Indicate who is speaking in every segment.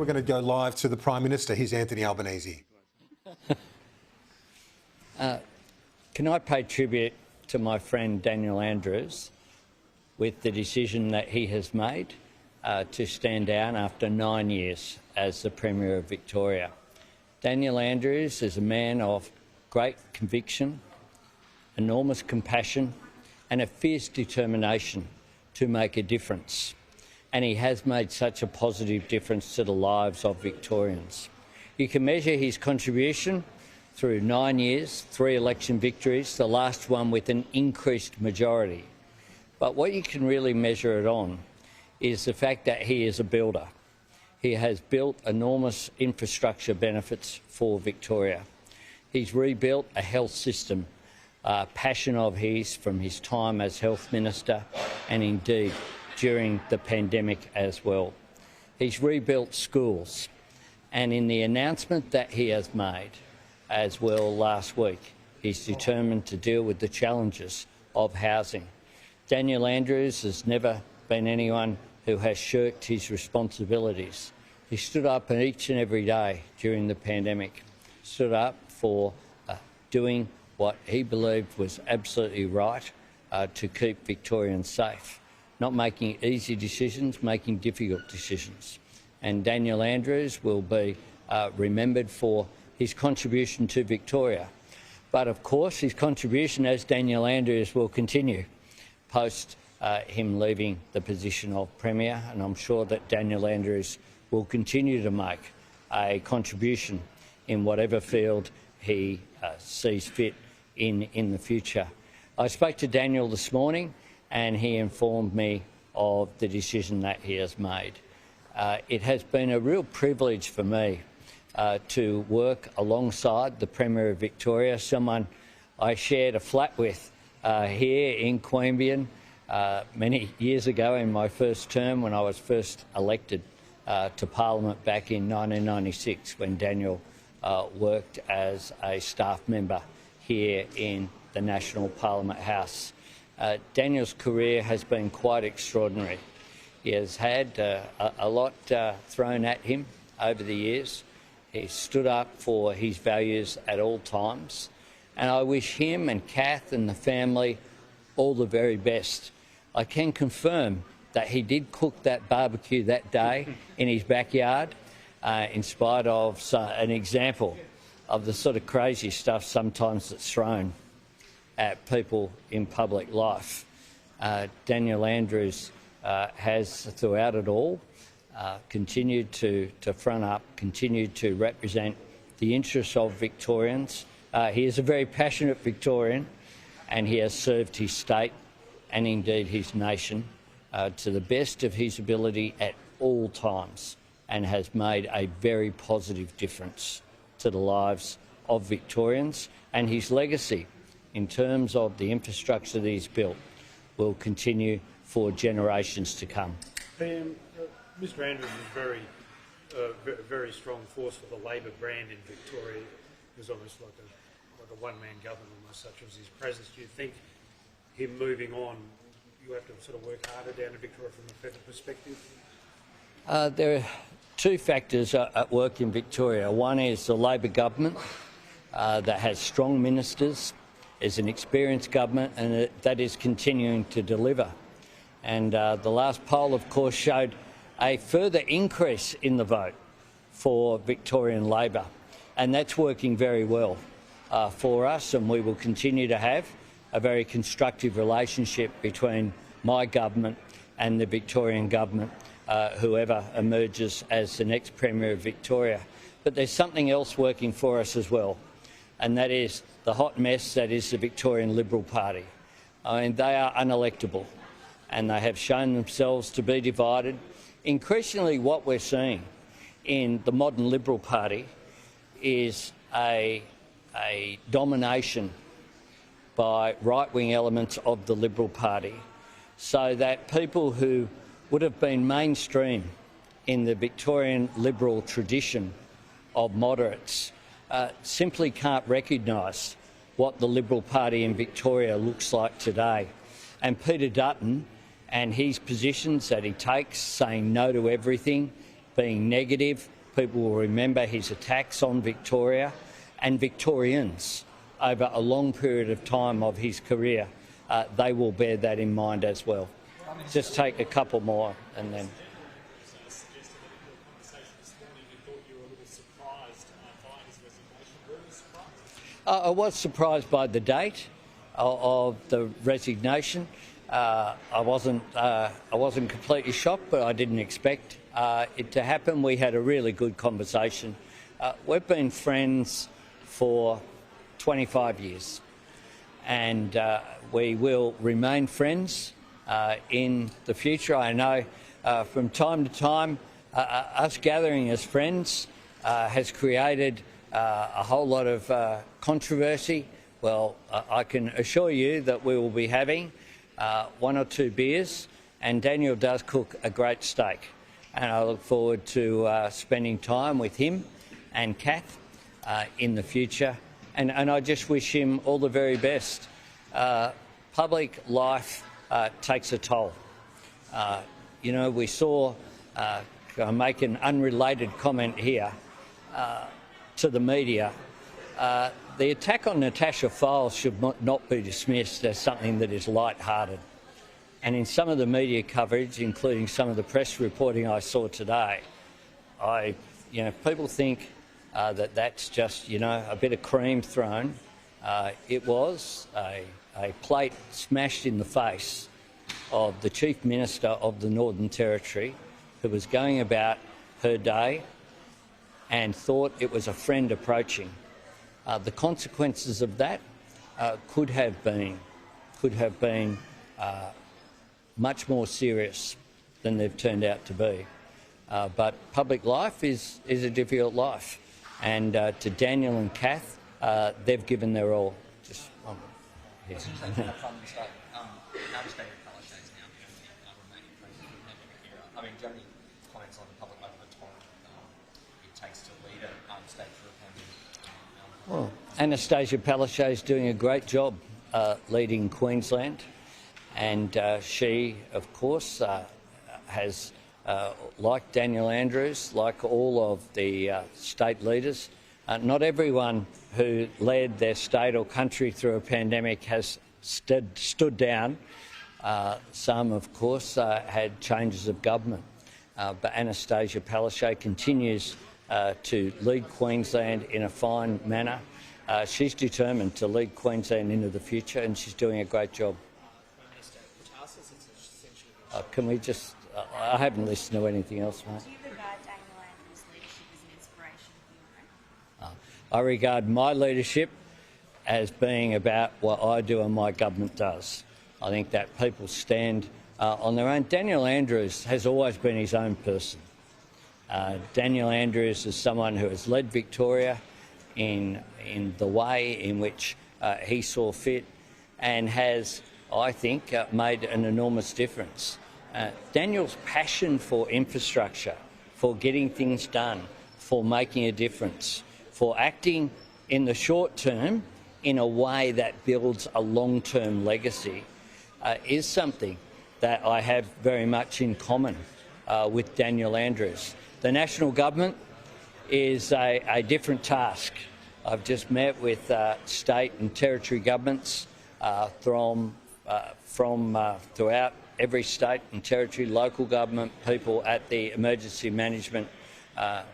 Speaker 1: we're going to go live to the Prime Minister. Here's Anthony Albanese.
Speaker 2: Can I pay tribute to my friend Daniel Andrews with the decision that he has made to stand down after 9 years as the Premier of Victoria. Daniel Andrews is a man of great conviction, enormous compassion and a fierce determination to make a difference. And he has made such a positive difference to the lives of Victorians. You can measure his contribution through 9 years, 3 election victories, the last one with an increased majority. But what you can really measure it on is the fact that he is a builder. He has built enormous infrastructure benefits for Victoria. He's rebuilt a health system, passion of his from his time as Health Minister and indeed during the pandemic as well. He's rebuilt schools, and in the announcement that he has made as well last week, he's determined to deal with the challenges of housing. Daniel Andrews has never been anyone who has shirked his responsibilities. He stood up each and every day during the pandemic, stood up for doing what he believed was absolutely right to keep Victorians safe, not making easy decisions, making difficult decisions. And Daniel Andrews will be remembered for his contribution to Victoria. But of course his contribution as Daniel Andrews will continue post him leaving the position of Premier, and I'm sure that Daniel Andrews will continue to make a contribution in whatever field he sees fit in the future. I spoke to Daniel this morning and he informed me of the decision that he has made. It has been a real privilege for me to work alongside the Premier of Victoria, someone I shared a flat with here in Queanbeyan many years ago in my first term when I was first elected to Parliament back in 1996, when Daniel worked as a staff member here in the National Parliament House. Daniel's career has been quite extraordinary. He has had a lot thrown at him over the years. He stood up for his values at all times, and I wish him and Kath and the family all the very best. I can confirm that he did cook that barbecue that day in his backyard, in spite of an example of the sort of crazy stuff sometimes that's thrown at people in public life. Daniel Andrews has, throughout it all, continued to front up, continued to represent the interests of Victorians. He is a very passionate Victorian, and he has served his state and indeed his nation to the best of his ability at all times, and has made a very positive difference to the lives of Victorians. And his legacy in terms of the infrastructure that he's built will continue for generations to come.
Speaker 3: Mr Andrews is a very strong force for the Labor brand in Victoria. It was almost like a one-man government as such was his presence. Do you think him moving on, you have to sort of work harder down in Victoria from a federal perspective?
Speaker 2: There are two factors at work in Victoria. One is the Labor government that has strong ministers, is an experienced government, and that is continuing to deliver. And the last poll, of course, showed a further increase in the vote for Victorian Labor, and that's working very well for us, and we will continue to have a very constructive relationship between my government and the Victorian government, whoever emerges as the next Premier of Victoria. But there's something else working for us as well, and that is the hot mess that is the Victorian Liberal Party. I mean, they are unelectable, and they have shown themselves to be divided. Increasingly what we're seeing in the modern Liberal Party is a domination by right-wing elements of the Liberal Party, so that people who would have been mainstream in the Victorian Liberal tradition of moderates simply can't recognise what the Liberal Party in Victoria looks like today. And Peter Dutton and his positions that he takes, saying no to everything, being negative. People will remember his attacks on Victoria and Victorians over a long period of time of his career. They will bear that in mind as well. Just take a couple more and then... I was surprised by the date of the resignation. I wasn't completely shocked, but I didn't expect it to happen. We had a really good conversation. We've been friends for 25 years, and we will remain friends in the future. I know from time to time us gathering as friends has created a whole lot of controversy. Well, I can assure you that we will be having one or two beers, and Daniel does cook a great steak, and I look forward to spending time with him and Kath in the future, and I just wish him all the very best. Public life takes a toll. You know, we saw, I'll make an unrelated comment here, to the media. The attack on Natasha Files should not be dismissed as something that is light-hearted. And in some of the media coverage, including some of the press reporting I saw today, people think that that's just, a bit of cream thrown. It was a plate smashed in the face of the Chief Minister of the Northern Territory, who was going about her day and thought it was a friend approaching. The consequences of that could have been much more serious than they've turned out to be. But public life is a difficult life, and to Daniel and Kath, they've given their all. Just yeah.
Speaker 4: Comments on the public over the time it takes to lead a state for a pandemic?
Speaker 2: Well, Anastasia Palaszczuk is doing a great job leading Queensland, and she, of course, has, like Daniel Andrews, like all of the state leaders, not everyone who led their state or country through a pandemic has stood down. Some, of course, had changes of government. But Anastasia Palaszczuk continues to lead Queensland in a fine manner. She's determined to lead Queensland into the future, and she's doing a great job. Can we just... I haven't listened to anything else, mate.
Speaker 5: Do you regard Daniel Andrews' leadership as an inspiration for you?
Speaker 2: I regard my leadership as being about what I do and my government does. I think that people stand on their own. Daniel Andrews has always been his own person. Daniel Andrews is someone who has led Victoria in the way in which he saw fit, and has, I think, made an enormous difference. Daniel's passion for infrastructure, for getting things done, for making a difference, for acting in the short term in a way that builds a long-term legacy is something that I have very much in common with Daniel Andrews. The national government is a different task. I've just met with state and territory governments from throughout every state and territory, local government people at the Emergency Management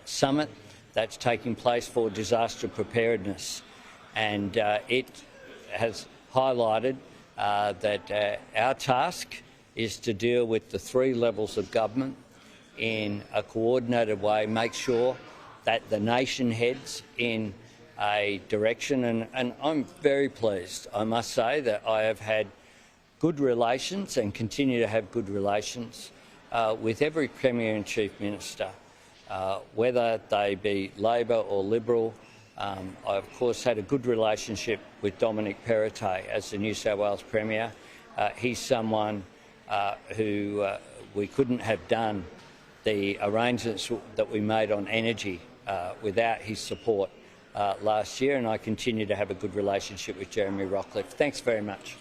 Speaker 2: Summit that's taking place for disaster preparedness. And it has highlighted that our task is to deal with the three levels of government in a coordinated way, make sure that the nation heads in a direction. And I'm very pleased, I must say, that I have had good relations and continue to have good relations with every Premier and Chief Minister, whether they be Labor or Liberal. I, of course, had a good relationship with Dominic Perrottet as the New South Wales Premier. He's someone who we couldn't have done the arrangements that we made on energy without his support last year, and I continue to have a good relationship with Jeremy Rockcliffe. Thanks very much.